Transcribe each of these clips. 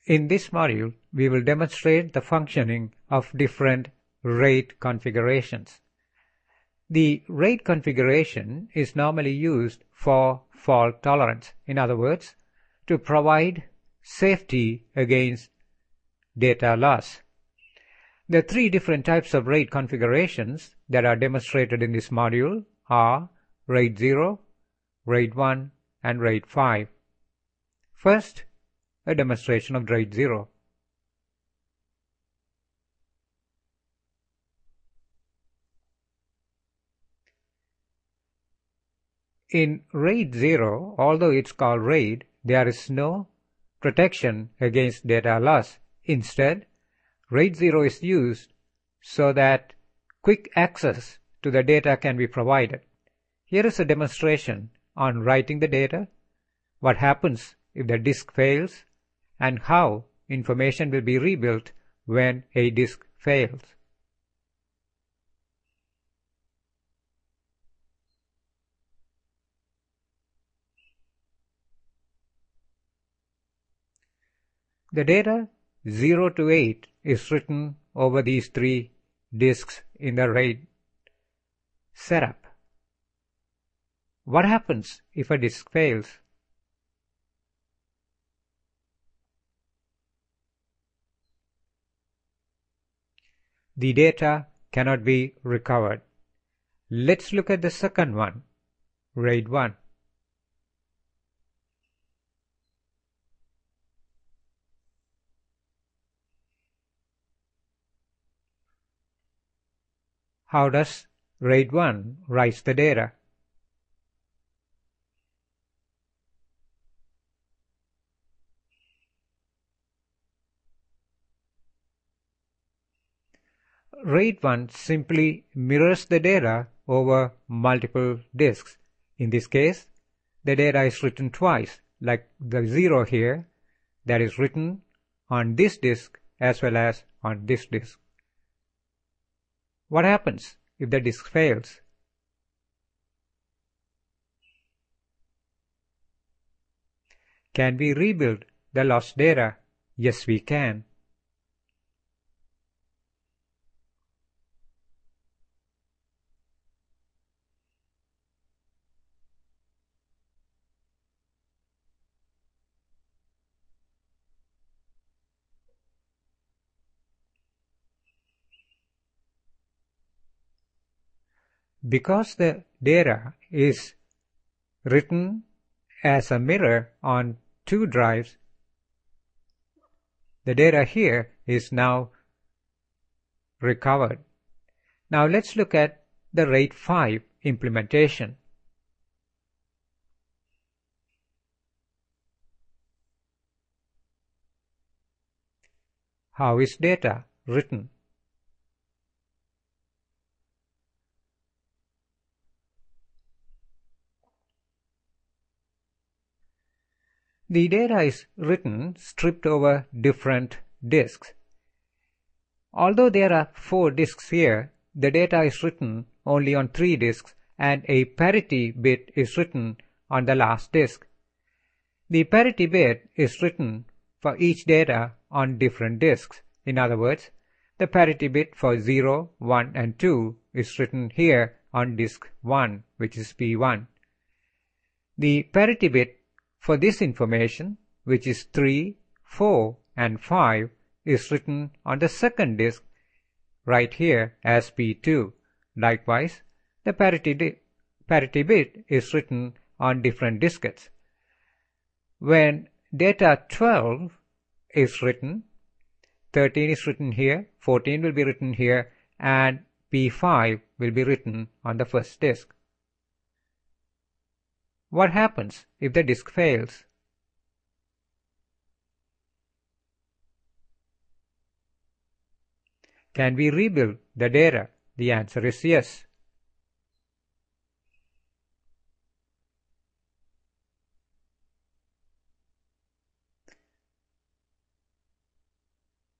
In this module, we will demonstrate the functioning of different RAID configurations. The RAID configuration is normally used for fault tolerance. In other words, to provide safety against data loss. The three different types of RAID configurations that are demonstrated in this module are RAID 0, RAID 1, and RAID 5. First, a demonstration of RAID 0. In RAID 0, although it's called RAID, there is no protection against data loss. Instead, RAID 0 is used so that quick access to the data can be provided. Here is a demonstration on writing the data, what happens if the disk fails, and how information will be rebuilt when a disk fails. The data 0 to 8 is written over these three disks in the RAID setup. What happens if a disk fails? The data cannot be recovered. Let's look at the second one, RAID 1. How does RAID 1 write the data? RAID 1 simply mirrors the data over multiple disks. In this case, the data is written twice, like the 0 here, that is written on this disk as well as on this disk. What happens if the disk fails? Can we rebuild the lost data? Yes, we can. Because the data is written as a mirror on two drives, the data here is now recovered. Now let's look at the RAID 5 implementation. How is data written? The data is written stripped over different disks. Although there are 4 disks here, the data is written only on 3 disks and a parity bit is written on the last disk. The parity bit is written for each data on different disks. In other words, the parity bit for 0, 1 and 2 is written here on disk 1, which is P1. The parity bit for this information, which is 3, 4 and 5, is written on the second disk right here as P2. Likewise, the parity bit is written on different diskettes. When data 12 is written, 13 is written here, 14 will be written here, and P5 will be written on the first disk. What happens if the disk fails? Can we rebuild the data? The answer is yes.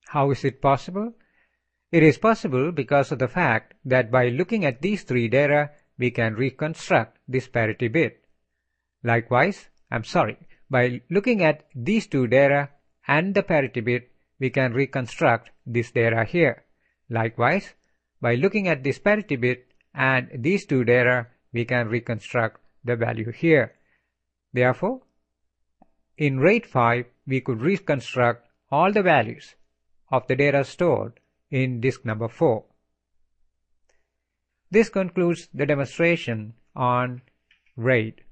How is it possible? It is possible because of the fact that by looking at these three data, we can reconstruct this parity bit. Likewise, by looking at these two data, and the parity bit, we can reconstruct this data here. Likewise, by looking at this parity bit and these two data, we can reconstruct the value here. Therefore, in RAID 5, we could reconstruct all the values of the data stored in disk number 4. This concludes the demonstration on RAID.